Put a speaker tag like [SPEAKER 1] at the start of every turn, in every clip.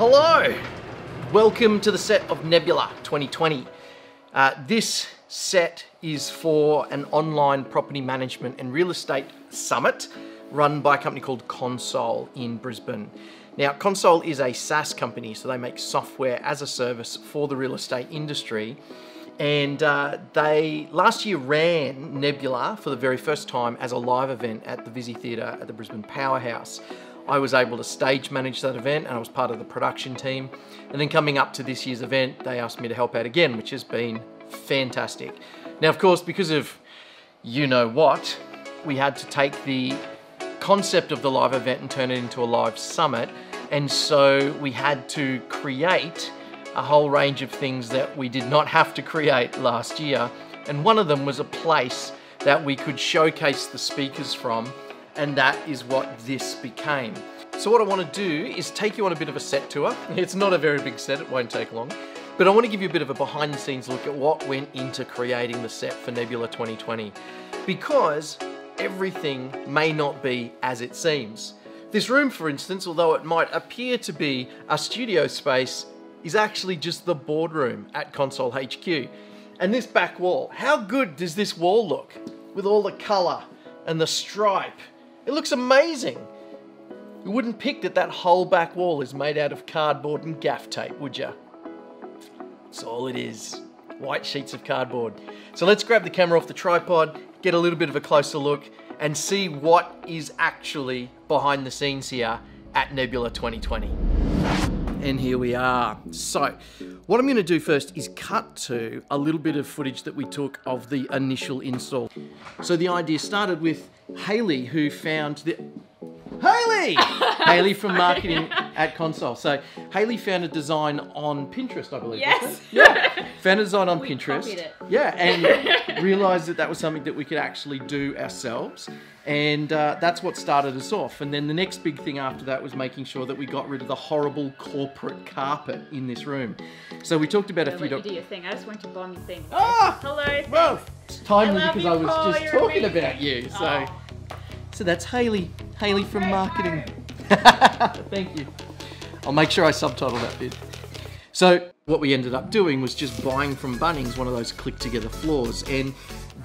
[SPEAKER 1] Hello! Welcome to the set of Nebula 2020. This set is for an online property management and real estate summit run by a company called Console in Brisbane. Now, Console is a SaaS company, so they make software as a service for the real estate industry. And they last year ran Nebula for the very first time as a live event at the Visi Theatre at the Brisbane Powerhouse. I was able to stage manage that event and I was part of the production team. And then coming up to this year's event, they asked me to help out again, which has been fantastic. Now, of course, because of you know what, we had to take the concept of the live event and turn it into a live summit. And so we had to create a whole range of things that we did not have to create last year. And one of them was a place that we could showcase the speakers from, and that is what this became. So what I want to do is take you on a bit of a set tour. It's not a very big set, it won't take long, but I want to give you a bit of a behind the scenes look at what went into creating the set for Nebula 2020, because everything may not be as it seems. This room, for instance, although it might appear to be a studio space, is actually just the boardroom at Console HQ. And this back wall, how good does this wall look? With all the color and the stripe. It looks amazing. You wouldn't pick that that whole back wall is made out of cardboard and gaff tape, would you? That's all it is. White sheets of cardboard. So let's grab the camera off the tripod, get a little bit of a closer look, and see what is actually behind the scenes here at Nebula 2020. And here we are. So, what I'm going to do first is cut to a little bit of footage that we took of the initial install. So the idea started with Hayley, who found the... Hayley from marketing at Console. So Hayley found a design on Pinterest, I believe.
[SPEAKER 2] Yes.
[SPEAKER 1] Yeah. Found a design on Pinterest.
[SPEAKER 2] Copied it.
[SPEAKER 1] Yeah, and realized that that was something that we could actually do ourselves. And that's what started us off. And then the next big thing after that was making sure that we got rid of the horrible corporate carpet in this room. So we talked about a few...
[SPEAKER 2] You do your thing. I just went to bomb your thing.
[SPEAKER 1] Ah!
[SPEAKER 2] Hello.
[SPEAKER 1] Well, it's timely because I was
[SPEAKER 2] Paul,
[SPEAKER 1] just
[SPEAKER 2] you're
[SPEAKER 1] talking
[SPEAKER 2] amazing.
[SPEAKER 1] about you. So,
[SPEAKER 2] Oh.
[SPEAKER 1] so that's Hayley from
[SPEAKER 2] great
[SPEAKER 1] marketing. Thank you. I'll make sure I subtitle that bit. So what we ended up doing was just buying from Bunnings one of those click together floors, and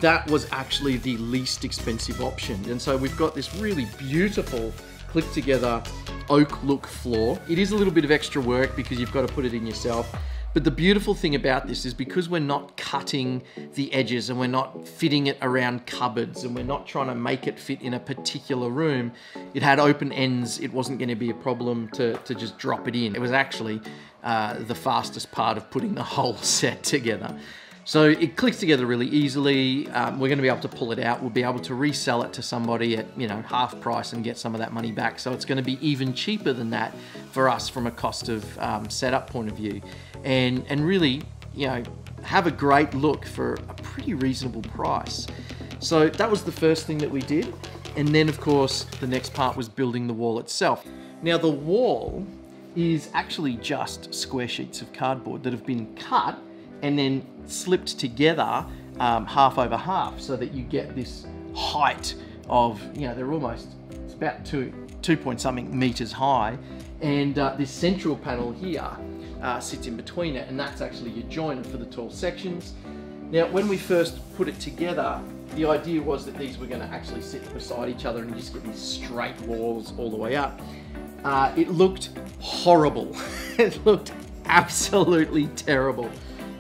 [SPEAKER 1] that was actually the least expensive option. And so we've got this really beautiful click together oak look floor. It is a little bit of extra work because you've got to put it in yourself. But the beautiful thing about this is because we're not cutting the edges and we're not fitting it around cupboards and we're not trying to make it fit in a particular room, it had open ends. It wasn't going to be a problem to just drop it in. It was actually the fastest part of putting the whole set together. So it clicks together really easily. We're going to be able to pull it out. We'll be able to resell it to somebody at, you know, half price and get some of that money back. So it's going to be even cheaper than that for us from a cost of setup point of view. And really, you know, have a great look for a pretty reasonable price. So that was the first thing that we did. And then of course, the next part was building the wall itself. Now the wall is actually just square sheets of cardboard that have been cut and then slipped together half over half so that you get this height of, you know, they're almost, it's about 2 point something meters high. And this central panel here sits in between it, and that's actually your joiner for the tall sections. Now, when we first put it together, the idea was that these were going to actually sit beside each other and you just get these straight walls all the way up. It looked horrible. It looked absolutely terrible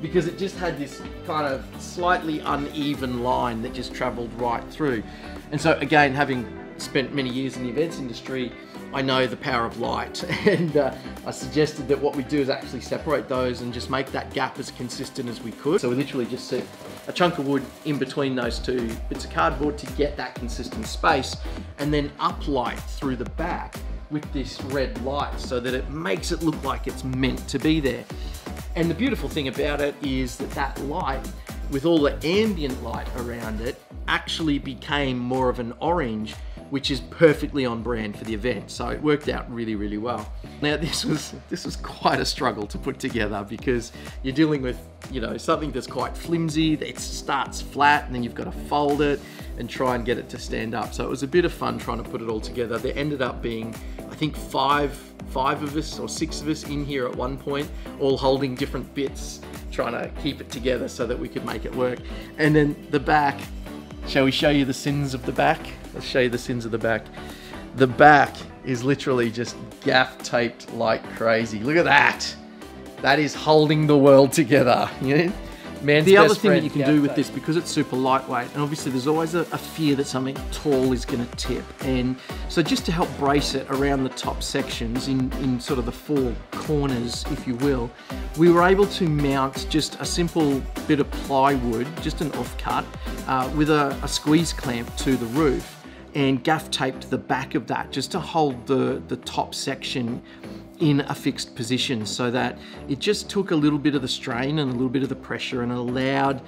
[SPEAKER 1] because it just had this kind of slightly uneven line that just traveled right through. And so again, having spent many years in the events industry, I know the power of light, and I suggested that what we do is actually separate those and just make that gap as consistent as we could. So we literally just set a chunk of wood in between those two bits of cardboard to get that consistent space, and then uplight through the back with this red light so that it makes it look like it's meant to be there. And the beautiful thing about it is that that light, with all the ambient light around it, actually became more of an orange which is perfectly on brand for the event. So it worked out really, really well. Now this was quite a struggle to put together because you're dealing with, you know, something that's quite flimsy, that starts flat and then you've got to fold it and try and get it to stand up. So it was a bit of fun trying to put it all together. There ended up being, I think, five of us or 6 of us in here at one point, all holding different bits, trying to keep it together so that we could make it work. And then the back, shall we show you the sins of the back? Let's show you the sins of the back. The back is literally just gaff taped like crazy. Look at that. That is holding the world together. You know? Man's the other thing that you can do with this, because it's super lightweight, and obviously there's always a fear that something tall is going to tip, and so just to help brace it around the top sections in sort of the 4 corners, if you will, we were able to mount just a simple bit of plywood, just an offcut, with a squeeze clamp to the roof, and gaff taped the back of that just to hold the top section in a fixed position, so that it just took a little bit of the strain and a little bit of the pressure and allowed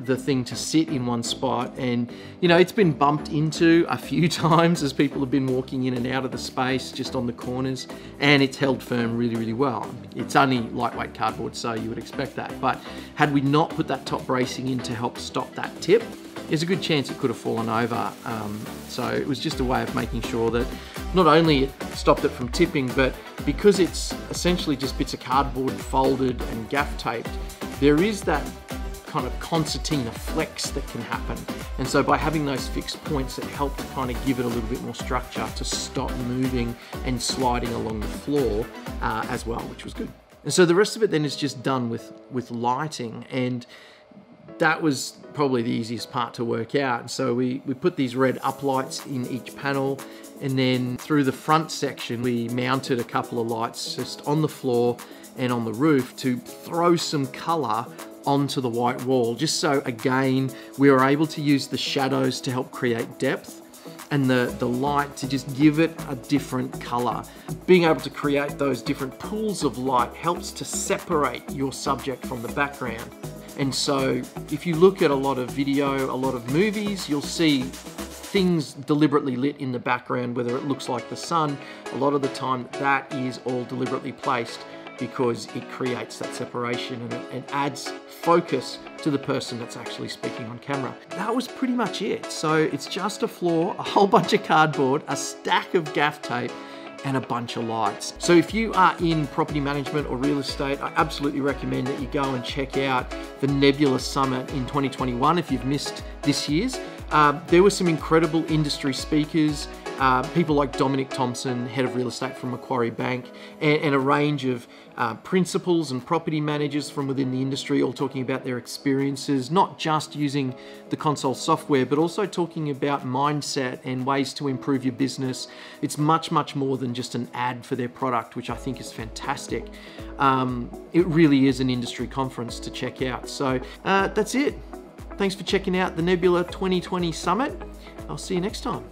[SPEAKER 1] the thing to sit in one spot. And you know, it's been bumped into a few times as people have been walking in and out of the space just on the corners, and it's held firm really, really well. It's only lightweight cardboard, so you would expect that, but had we not put that top bracing in to help stop that tip, there's a good chance it could have fallen over. So it was just a way of making sure that not only it stopped it from tipping, but because it's essentially just bits of cardboard folded and gaff taped, there is that kind of concertina flex that can happen. And so by having those fixed points, it helped to kind of give it a little bit more structure to stop moving and sliding along the floor as well, which was good. And so the rest of it then is just done with lighting, and that was probably the easiest part to work out. So we put these red uplights in each panel, and then through the front section we mounted a couple of lights just on the floor and on the roof to throw some color onto the white wall, just so again we were able to use the shadows to help create depth and the light to just give it a different color. Being able to create those different pools of light helps to separate your subject from the background. And so if you look at a lot of video, a lot of movies, you'll see things deliberately lit in the background, whether it looks like the sun. A lot of the time that is all deliberately placed because it creates that separation and adds focus to the person that's actually speaking on camera. That was pretty much it. So it's just a floor, a whole bunch of cardboard, a stack of gaff tape, and a bunch of lights. So if you are in property management or real estate, I absolutely recommend that you go and check out the Nebula Summit in 2021 if you've missed this year's. There were some incredible industry speakers, people like Dominic Thompson, head of real estate from Macquarie Bank, and a range of principals and property managers from within the industry, all talking about their experiences, not just using the Console software, but also talking about mindset and ways to improve your business. It's much, much more than just an ad for their product, which I think is fantastic. It really is an industry conference to check out. So that's it. Thanks for checking out the Nebula 2020 Summit. I'll see you next time.